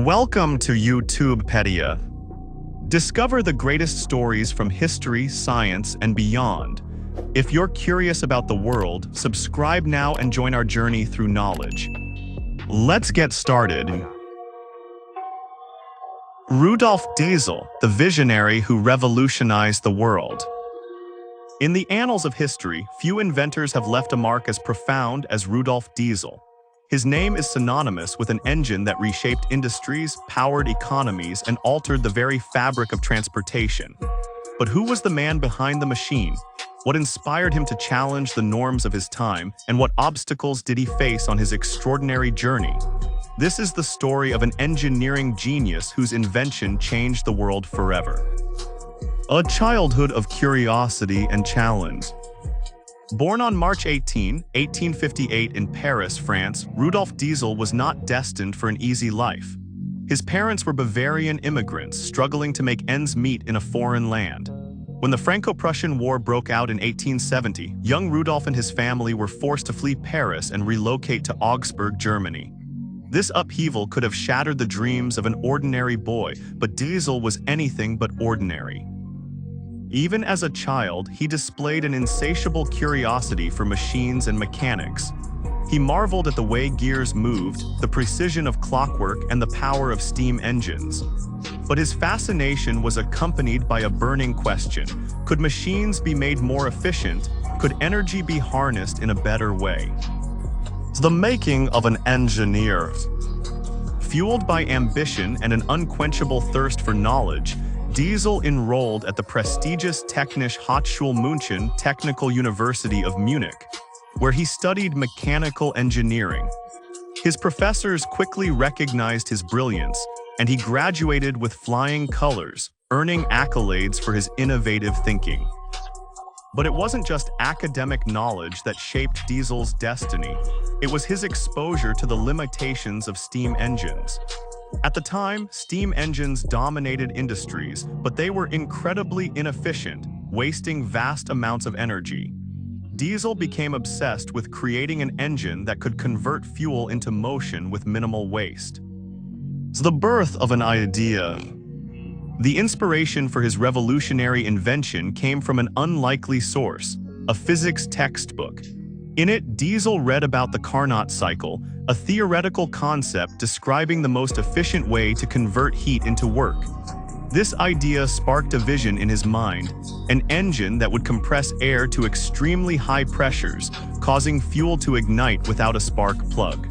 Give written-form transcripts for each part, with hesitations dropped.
Welcome to Youtube Pedia. Discover the greatest stories from history, science, and beyond. If you're curious about the world, subscribe now and join our journey through knowledge. Let's get started. Rudolf Diesel, the visionary who revolutionized the world. In the annals of history, few inventors have left a mark as profound as Rudolf Diesel. His name is synonymous with an engine that reshaped industries, powered economies, and altered the very fabric of transportation. But who was the man behind the machine? What inspired him to challenge the norms of his time, and what obstacles did he face on his extraordinary journey? This is the story of an engineering genius whose invention changed the world forever. A childhood of curiosity and challenge. Born on March 18, 1858 in Paris, France, Rudolf Diesel was not destined for an easy life. His parents were Bavarian immigrants struggling to make ends meet in a foreign land. When the Franco-Prussian War broke out in 1870, young Rudolf and his family were forced to flee Paris and relocate to Augsburg, Germany. This upheaval could have shattered the dreams of an ordinary boy, but Diesel was anything but ordinary. Even as a child, he displayed an insatiable curiosity for machines and mechanics. He marveled at the way gears moved, the precision of clockwork, and the power of steam engines. But his fascination was accompanied by a burning question: could machines be made more efficient? Could energy be harnessed in a better way? The making of an engineer. Fueled by ambition and an unquenchable thirst for knowledge, Diesel enrolled at the prestigious Technische Hochschule München Technical University of Munich, where he studied mechanical engineering. His professors quickly recognized his brilliance, and he graduated with flying colors, earning accolades for his innovative thinking. But it wasn't just academic knowledge that shaped Diesel's destiny. It was his exposure to the limitations of steam engines. At the time, steam engines dominated industries, but they were incredibly inefficient, wasting vast amounts of energy. Diesel became obsessed with creating an engine that could convert fuel into motion with minimal waste. The birth of an idea. The inspiration for his revolutionary invention came from an unlikely source, a physics textbook. In it, Diesel read about the Carnot cycle, a theoretical concept describing the most efficient way to convert heat into work. This idea sparked a vision in his mind, an engine that would compress air to extremely high pressures, causing fuel to ignite without a spark plug.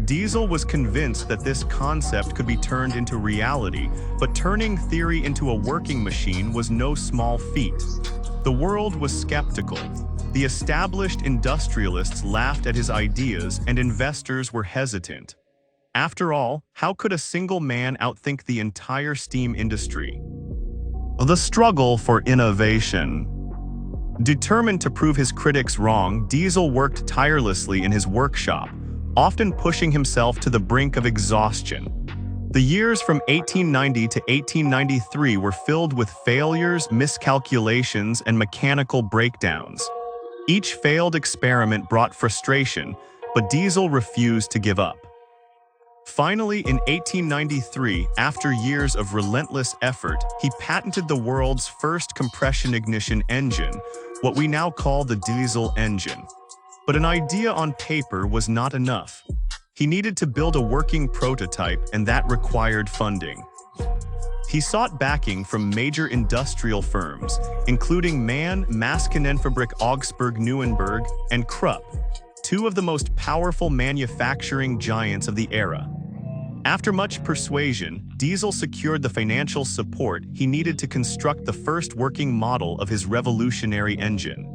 Diesel was convinced that this concept could be turned into reality, but turning theory into a working machine was no small feat. The world was skeptical. The established industrialists laughed at his ideas, and investors were hesitant. After all, how could a single man outthink the entire steam industry? The struggle for innovation. Determined to prove his critics wrong, Diesel worked tirelessly in his workshop, often pushing himself to the brink of exhaustion. The years from 1890 to 1893 were filled with failures, miscalculations, and mechanical breakdowns. Each failed experiment brought frustration, but Diesel refused to give up. Finally, in 1893, after years of relentless effort, he patented the world's first compression ignition engine, what we now call the diesel engine. But an idea on paper was not enough. He needed to build a working prototype, and that required funding. He sought backing from major industrial firms, including Mann, Maschinenfabrik Augsburg-Nuremberg, and Krupp, two of the most powerful manufacturing giants of the era. After much persuasion, Diesel secured the financial support he needed to construct the first working model of his revolutionary engine.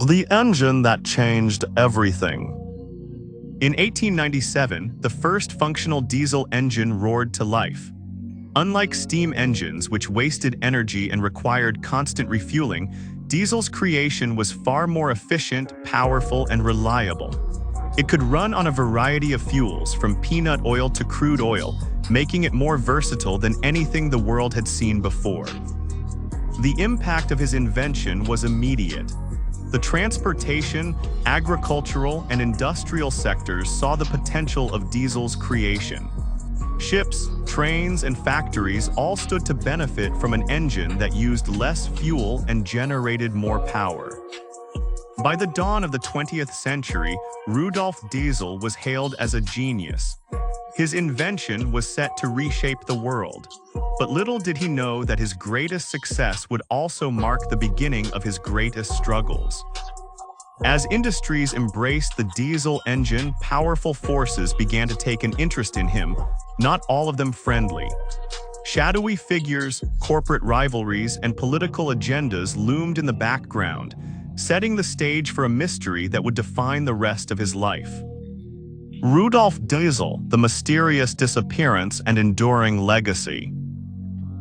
The engine that changed everything. In 1897, the first functional diesel engine roared to life. Unlike steam engines, which wasted energy and required constant refueling, Diesel's creation was far more efficient, powerful, and reliable. It could run on a variety of fuels, from peanut oil to crude oil, making it more versatile than anything the world had seen before. The impact of his invention was immediate. The transportation, agricultural, and industrial sectors saw the potential of Diesel's creation. Ships, trains, and factories all stood to benefit from an engine that used less fuel and generated more power. By the dawn of the 20th century, Rudolf Diesel was hailed as a genius. His invention was set to reshape the world. But little did he know that his greatest success would also mark the beginning of his greatest struggles. As industries embraced the diesel engine, powerful forces began to take an interest in him, not all of them friendly. Shadowy figures, corporate rivalries, and political agendas loomed in the background, setting the stage for a mystery that would define the rest of his life. Rudolf Diesel, the mysterious disappearance and enduring legacy.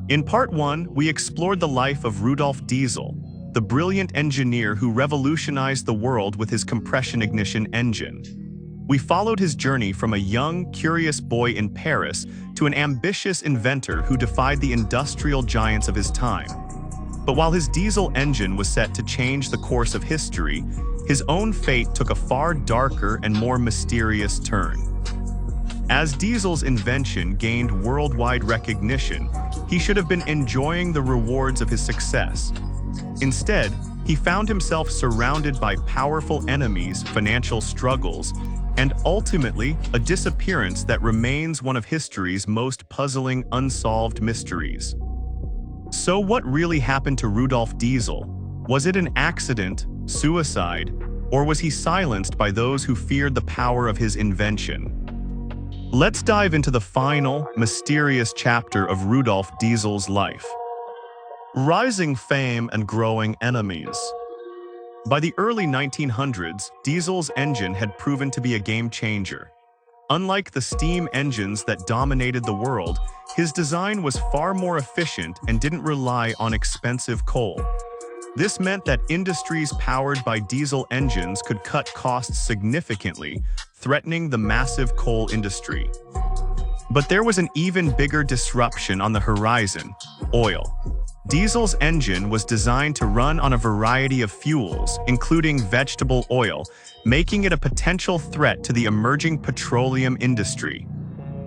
In Part 1, we explored the life of Rudolf Diesel, the brilliant engineer who revolutionized the world with his compression ignition engine. We followed his journey from a young, curious boy in Paris to an ambitious inventor who defied the industrial giants of his time. But while his diesel engine was set to change the course of history, his own fate took a far darker and more mysterious turn. As Diesel's invention gained worldwide recognition, he should have been enjoying the rewards of his success. Instead, he found himself surrounded by powerful enemies, financial struggles, and ultimately, a disappearance that remains one of history's most puzzling unsolved mysteries. So what really happened to Rudolf Diesel? Was it an accident, suicide, or was he silenced by those who feared the power of his invention? Let's dive into the final, mysterious chapter of Rudolf Diesel's life. Rising fame and growing enemies. By the early 1900s, Diesel's engine had proven to be a game changer. Unlike the steam engines that dominated the world, his design was far more efficient and didn't rely on expensive coal. This meant that industries powered by diesel engines could cut costs significantly, threatening the massive coal industry. But there was an even bigger disruption on the horizon: oil. Diesel's engine was designed to run on a variety of fuels, including vegetable oil, making it a potential threat to the emerging petroleum industry.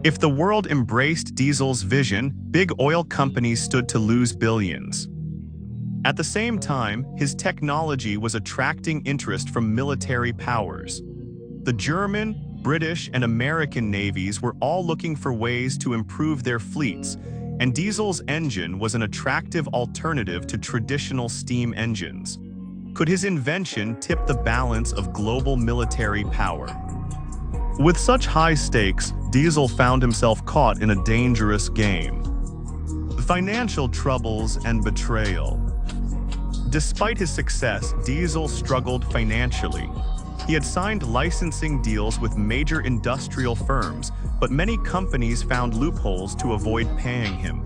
If the world embraced Diesel's vision, big oil companies stood to lose billions. At the same time, his technology was attracting interest from military powers. The German, British, and American navies were all looking for ways to improve their fleets, and Diesel's engine was an attractive alternative to traditional steam engines. Could his invention tip the balance of global military power? With such high stakes, Diesel found himself caught in a dangerous game. Financial troubles and betrayal. Despite his success, Diesel struggled financially. He had signed licensing deals with major industrial firms, but many companies found loopholes to avoid paying him.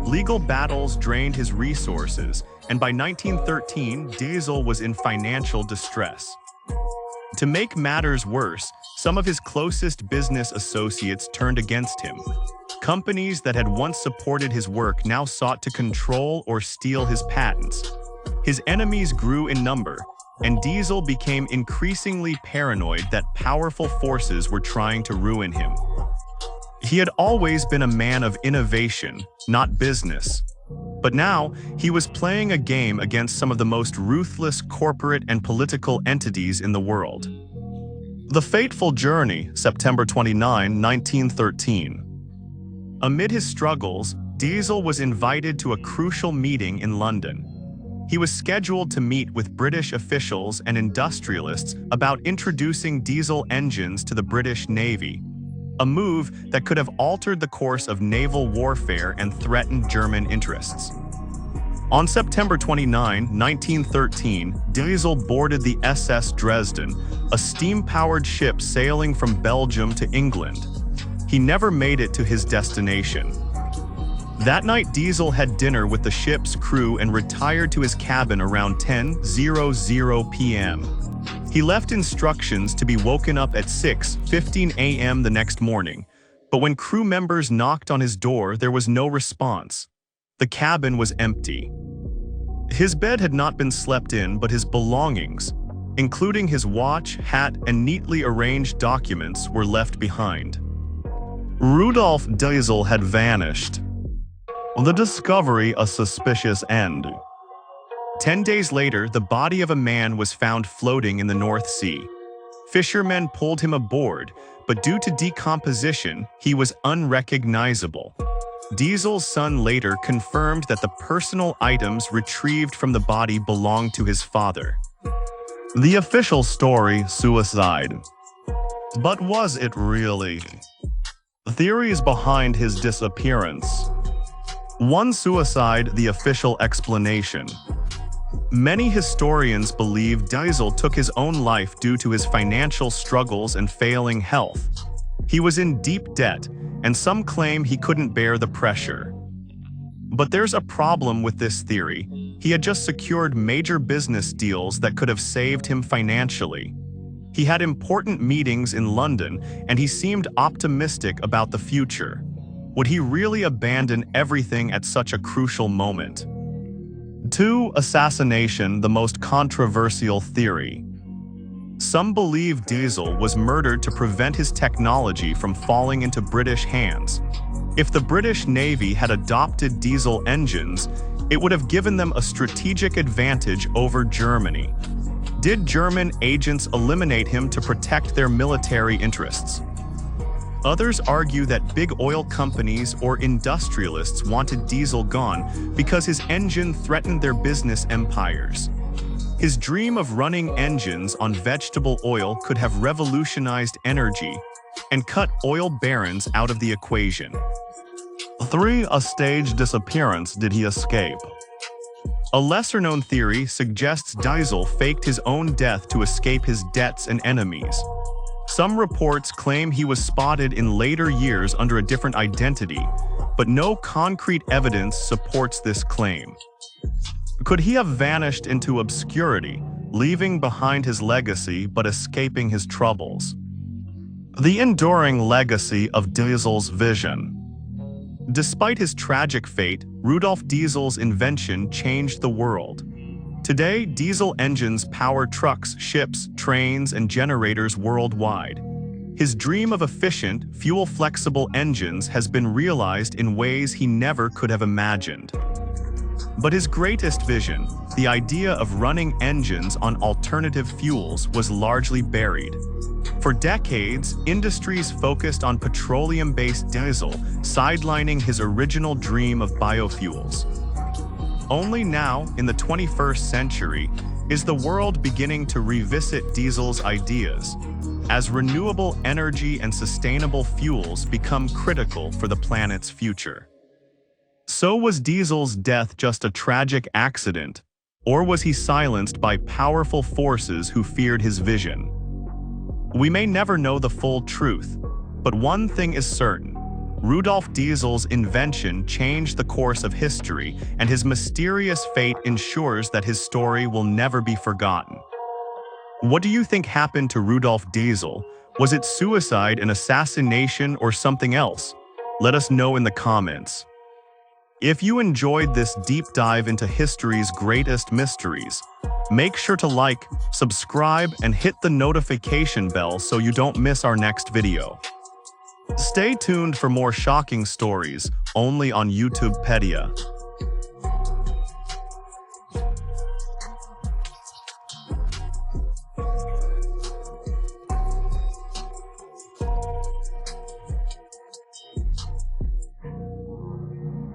Legal battles drained his resources, and by 1913, Diesel was in financial distress. To make matters worse, some of his closest business associates turned against him. Companies that had once supported his work now sought to control or steal his patents. His enemies grew in number, and Diesel became increasingly paranoid that powerful forces were trying to ruin him. He had always been a man of innovation, not business. But now, he was playing a game against some of the most ruthless corporate and political entities in the world. The fateful journey, September 29, 1913. Amid his struggles, Diesel was invited to a crucial meeting in London. He was scheduled to meet with British officials and industrialists about introducing diesel engines to the British Navy, a move that could have altered the course of naval warfare and threatened German interests. On September 29, 1913, Diesel boarded the SS Dresden, a steam-powered ship sailing from Belgium to England. He never made it to his destination. That night, Diesel had dinner with the ship's crew and retired to his cabin around 10:00 p.m. He left instructions to be woken up at 6:15 a.m. the next morning, but when crew members knocked on his door, there was no response. The cabin was empty. His bed had not been slept in, but his belongings, including his watch, hat, and neatly arranged documents, were left behind. Rudolf Diesel had vanished. The discovery a suspicious end. 10 days later, the body of a man was found floating in the North Sea. Fishermen pulled him aboard, but due to decomposition, he was unrecognizable. Diesel's son later confirmed that the personal items retrieved from the body belonged to his father. The official story: suicide. But was it really? Theories behind his disappearance. One suicide, the official explanation. Many historians believe Diesel took his own life due to his financial struggles and failing health. He was in deep debt, and some claim he couldn't bear the pressure. But there's a problem with this theory. He had just secured major business deals that could have saved him financially. He had important meetings in London, and he seemed optimistic about the future. Would he really abandon everything at such a crucial moment? 2. Assassination, the most controversial theory. Some believe Diesel was murdered to prevent his technology from falling into British hands. If the British Navy had adopted diesel engines, it would have given them a strategic advantage over Germany. Did German agents eliminate him to protect their military interests? Others argue that big oil companies or industrialists wanted Diesel gone because his engine threatened their business empires. His dream of running engines on vegetable oil could have revolutionized energy and cut oil barons out of the equation. 3. A staged disappearance. Did he escape? A lesser-known theory suggests Diesel faked his own death to escape his debts and enemies. Some reports claim he was spotted in later years under a different identity, but no concrete evidence supports this claim. Could he have vanished into obscurity, leaving behind his legacy but escaping his troubles? The enduring legacy of Diesel's vision. Despite his tragic fate, Rudolf Diesel's invention changed the world. Today, diesel engines power trucks, ships, trains, and generators worldwide. His dream of efficient, fuel-flexible engines has been realized in ways he never could have imagined. But his greatest vision, the idea of running engines on alternative fuels, was largely buried. For decades, industries focused on petroleum-based diesel, sidelining his original dream of biofuels. Only now, in the 21st century, is the world beginning to revisit Diesel's ideas, as renewable energy and sustainable fuels become critical for the planet's future. So was Diesel's death just a tragic accident, or was he silenced by powerful forces who feared his vision? We may never know the full truth, but one thing is certain. Rudolf Diesel's invention changed the course of history, and his mysterious fate ensures that his story will never be forgotten. What do you think happened to Rudolf Diesel? Was it suicide, an assassination, or something else? Let us know in the comments. If you enjoyed this deep dive into history's greatest mysteries, make sure to like, subscribe, and hit the notification bell so you don't miss our next video. Stay tuned for more shocking stories only on Youtube Pedia.